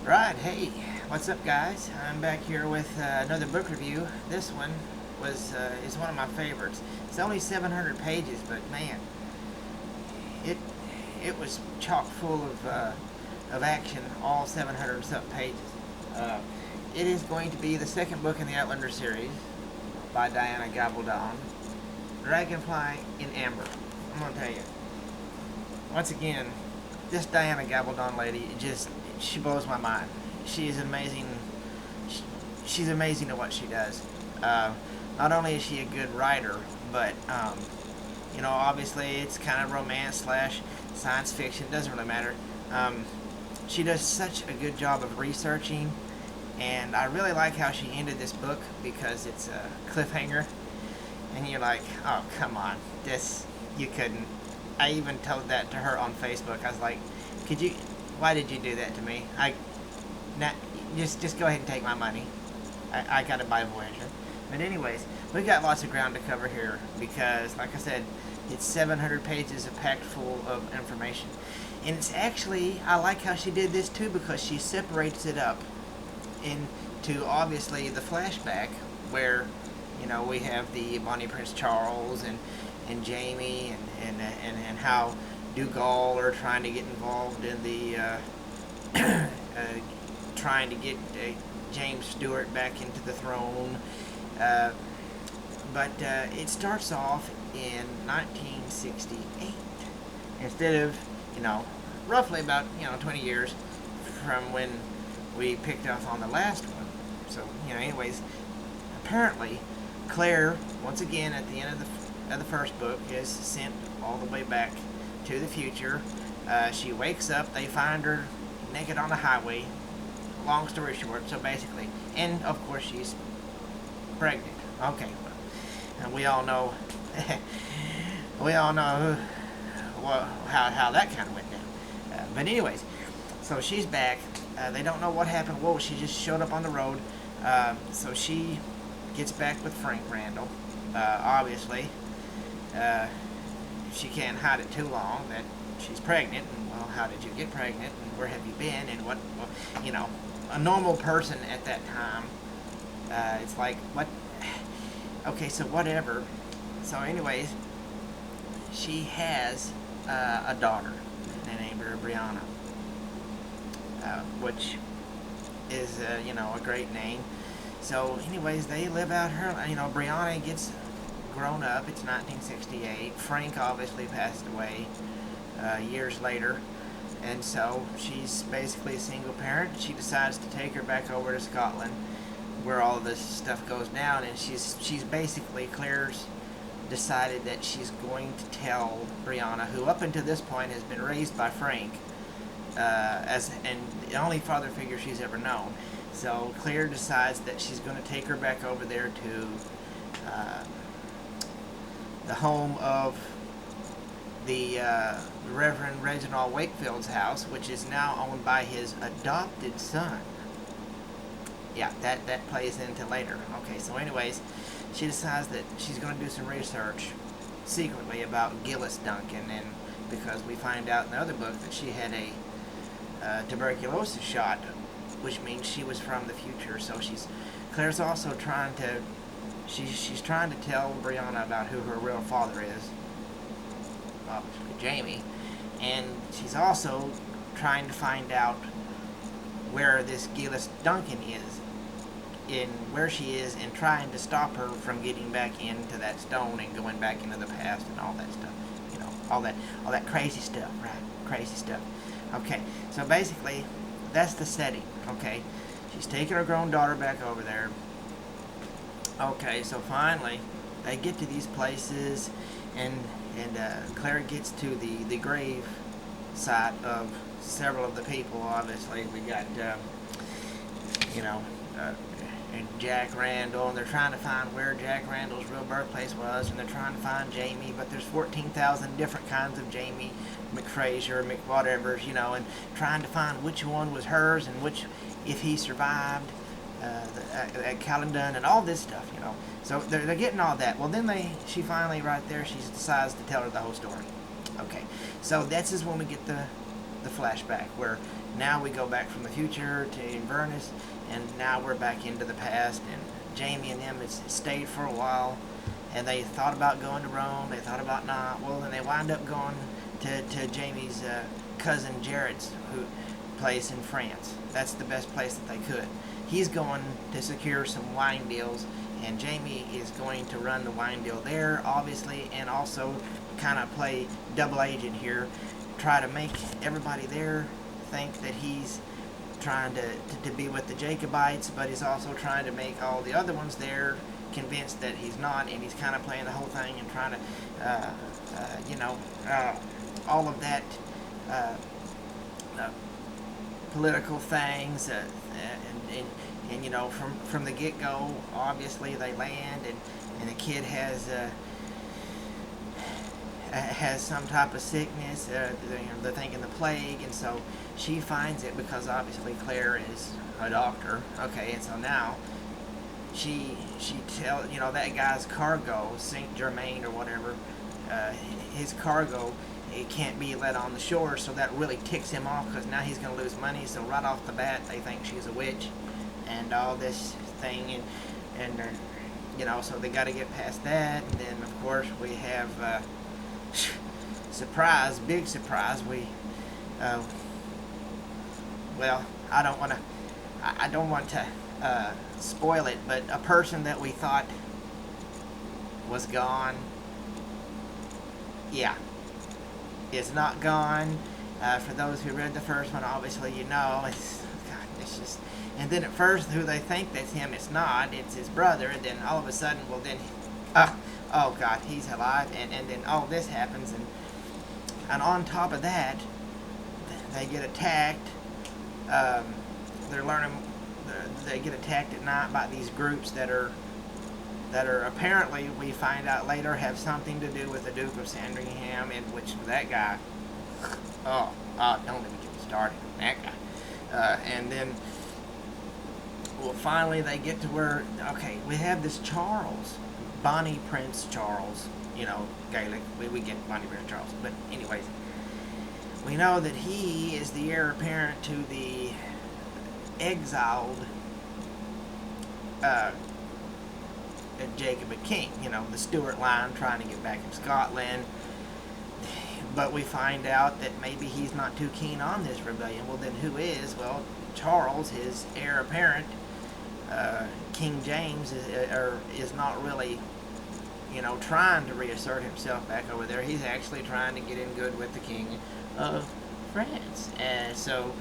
Right, hey, what's up, guys? I'm back here with another book review. This one is one of my favorites. It's only 700 pages, but man, it it was chock full of action, all 700 something pages. Uh, it is going to be the second book in the Outlander series by Diana Gabaldon, Dragonfly in Amber. I'm gonna tell you, once again, this Diana Gabaldon lady she blows my mind. She is amazing. She's amazing at what she does. Not only is she a good writer, but obviously it's kind of romance slash science fiction. Doesn't really matter. She does such a good job of researching, and I really like how she ended this book because it's a cliffhanger, and you're like, oh come on, this you couldn't. I even told that to her on Facebook. I was like, could you? Why did you do that to me? Just go ahead and take my money. I gotta buy Voyager. But anyways, we've got lots of ground to cover here because, like I said, it's 700 pages of packed full of information. And it's actually, I like how she did this too because she separates it up into obviously the flashback where, we have the Bonnie Prince Charles and Jamie and how Dougal are trying to get involved in the trying to get James Stewart back into the throne. But it starts off in 1968 instead of, roughly about, 20 years from when we picked up on the last one. So, anyways, apparently Claire, once again at the end of the first book, is sent all the way back to the future. She wakes up, they find her naked on the highway. Long story short, so basically, and of course she's pregnant. Okay, well, and we all know, how that kind of went down. But anyways, so she's back. They don't know what happened. Whoa, she just showed up on the road. So she gets back with Frank Randall. Obviously, she can't hide it too long that she's pregnant. And well, how did you get pregnant? And where have you been? And what? Well, a normal person at that time, it's like, what? Okay, so whatever. So anyways, she has a daughter. They named her Brianna, which is, a great name. So anyways, they live out her, Brianna gets grown up. It's 1968. Frank obviously passed away years later. And so she's basically a single parent. She decides to take her back over to Scotland where all of this stuff goes down, and she's basically, Claire's decided that she's going to tell Brianna, who up until this point has been raised by Frank and the only father figure she's ever known. So Claire decides that she's going to take her back over there to the home of the Reverend Reginald Wakefield's house, which is now owned by his adopted son. Yeah, that plays into later. Okay, so anyways, she decides that she's going to do some research secretly about Gillis Duncan, and because we find out in the other book that she had a tuberculosis shot, which means she was from the future. So Claire's also trying to she's trying to tell Brianna about who her real father is, obviously Jamie, and she's also trying to find out where this Gillis Duncan is, in where she is, and trying to stop her from getting back into that stone and going back into the past and all that stuff. All that crazy stuff, right? Crazy stuff. Okay, so basically, that's the setting. Okay, she's taking her grown daughter back over there. Okay, so finally, they get to these places, and Claire gets to the grave site of several of the people. Obviously, we got and Jack Randall, and they're trying to find where Jack Randall's real birthplace was, and they're trying to find Jamie, but there's 14,000 different kinds of Jamie McFraser, McWhatevers, and trying to find which one was hers and which, if he survived at Caledon and all this stuff, So they're getting all that. Well, then she finally, right there, she decides to tell her the whole story. Okay, so this is when we get the the flashback, where now we go back from the future to Inverness, and now we're back into the past, and Jamie and them has stayed for a while, and they thought about going to Rome, they thought about not, well, then they wind up going to Jamie's cousin Jared's place in France. That's the best place that they could. He's going to secure some wine deals, and Jamie is going to run the wine deal there, obviously, and also kind of play double agent here, try to make everybody there think that he's trying to be with the Jacobites, but he's also trying to make all the other ones there convinced that he's not, and he's kind of playing the whole thing and trying to, all of that political things, and you know, from the get-go, obviously they land, and the kid has some type of sickness, they're thinking the plague, and so she finds it because obviously Claire is a doctor, okay, and so now she tells, you know, that guy's cargo, Saint Germain or whatever, his cargo, it can't be let on the shore, so that really ticks him off because now he's going to lose money. So right off the bat, they think she's a witch and all this thing, and you know, so they got to get past that. And then of course we have surprise, big surprise. We well, I don't want to spoil it, but a person that we thought was gone, yeah, is not gone. For those who read the first one, obviously you know, it's just, and then at first who they think that's him, it's not, it's his brother, and then all of a sudden, well then, oh God, he's alive, and then all this happens, and on top of that, they get attacked, they get attacked at night by these groups that are apparently, we find out later, have something to do with the Duke of Sandringham, in which that guy, don't even get me started, that guy. And then, well, finally they get to where, okay, we have this Charles, Bonnie Prince Charles, you know, Gaelic, we get Bonnie Prince Charles, but anyways, we know that he is the heir apparent to the exiled Jacobite king, you know, the Stuart line trying to get back in Scotland. But we find out that maybe he's not too keen on this rebellion. Well, then who is? Well, Charles, his heir apparent, King James, is not really, you know, trying to reassert himself back over there. He's actually trying to get in good with the King of France. And so,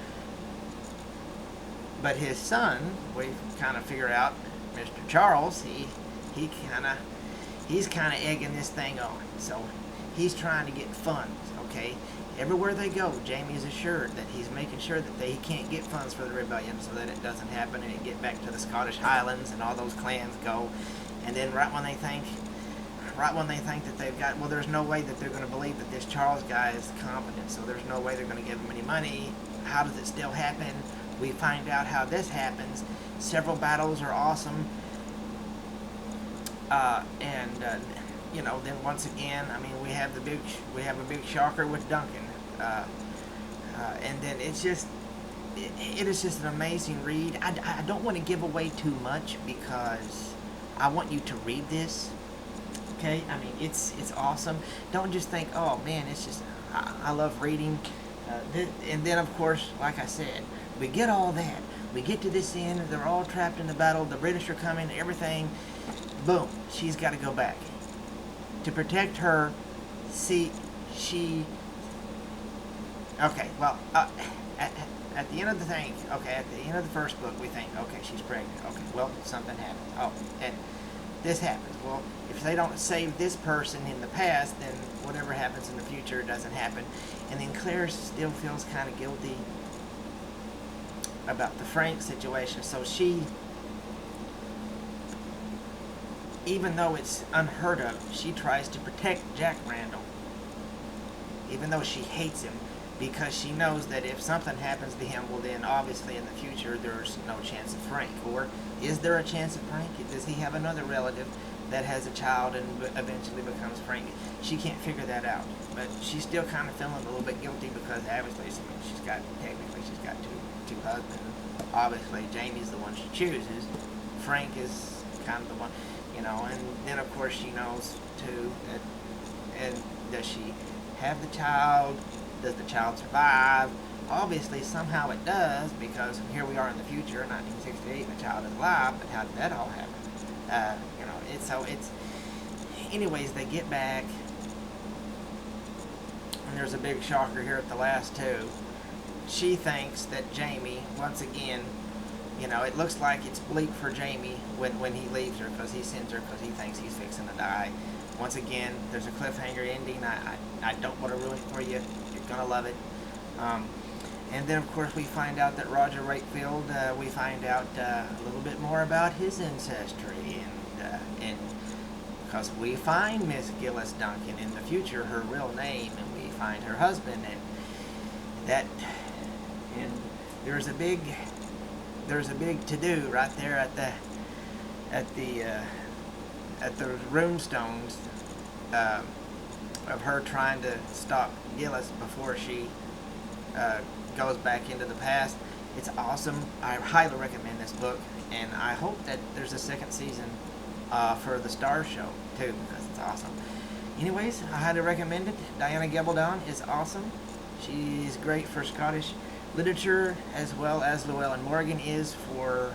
but his son, we kind of figure out, Mr. Charles, he's kind of egging this thing on. So he's trying to get funds, okay? Everywhere they go, Jamie is assured that he's making sure that he can't get funds for the rebellion so that it doesn't happen and it get back to the Scottish Highlands and all those clans go. And then right when they think that they've got, well, there's no way that they're going to believe that this Charles guy is competent, so there's no way they're going to give him any money. How does it still happen? We find out how this happens. Several battles are awesome. You know, then once again, I mean, we have a big shocker with Duncan, and then it's just, it is just an amazing read. I don't want to give away too much because I want you to read this. Okay, I mean, it's awesome. Don't just think, oh man, it's just, I love reading. And then of course, like I said, we get all that. We get to this end. They're all trapped in the battle. The British are coming. Everything. Boom. She's got to go back. To protect her, okay, well, at the end of the thing, okay, at the end of the first book, we think, okay, she's pregnant. Okay, well, something happened. Oh, and this happens. Well, if they don't save this person in the past, then whatever happens in the future doesn't happen. And then Claire still feels kind of guilty about the Frank situation. So she, even though it's unheard of, she tries to protect Jack Randall. Even though she hates him, because she knows that if something happens to him, well then obviously in the future there's no chance of Frank. Or is there a chance of Frank? Does he have another relative that has a child and eventually becomes Frank? She can't figure that out, but she's still kind of feeling a little bit guilty because obviously technically she's got two husbands. Obviously Jamie's the one she chooses. Frank is kind of the one, and then of course she knows too that, and does she have the child? Does the child survive? Obviously somehow it does, because here we are in the future, 1968, and the child is alive, but how did that all happen? Anyways, they get back, and there's a big shocker here at the last two. She thinks that Jamie, once again, it looks like it's bleak for Jamie when he leaves her, because he sends her because he thinks he's fixing to die. Once again, there's a cliffhanger ending. I don't want to ruin it for you. You're going to love it. And then, of course, we find out that Roger Wakefield, we find out a little bit more about his ancestry. And because we find Miss Gillis Duncan in the future, her real name, and we find her husband. And there's a big to-do right there at the runestones of her trying to stop Gillis before she goes back into the past. It's awesome. I highly recommend this book, and I hope that there's a second season for the Star Show too, because it's awesome. Anyways, I highly recommend it. Diana Gabaldon is awesome. She's great for Scottish literature, as well as Llewellyn Morgan is for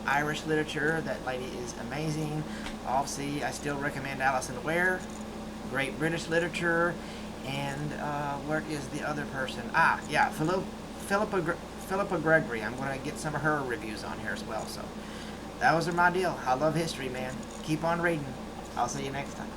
Irish literature. That lady is amazing. Obviously, I still recommend Alison Ware, great British literature. And where is the other person? Yeah, Philippa Gregory. I'm going to get some of her reviews on here as well. So that was my deal. I love history, man. Keep on reading. I'll see you next time.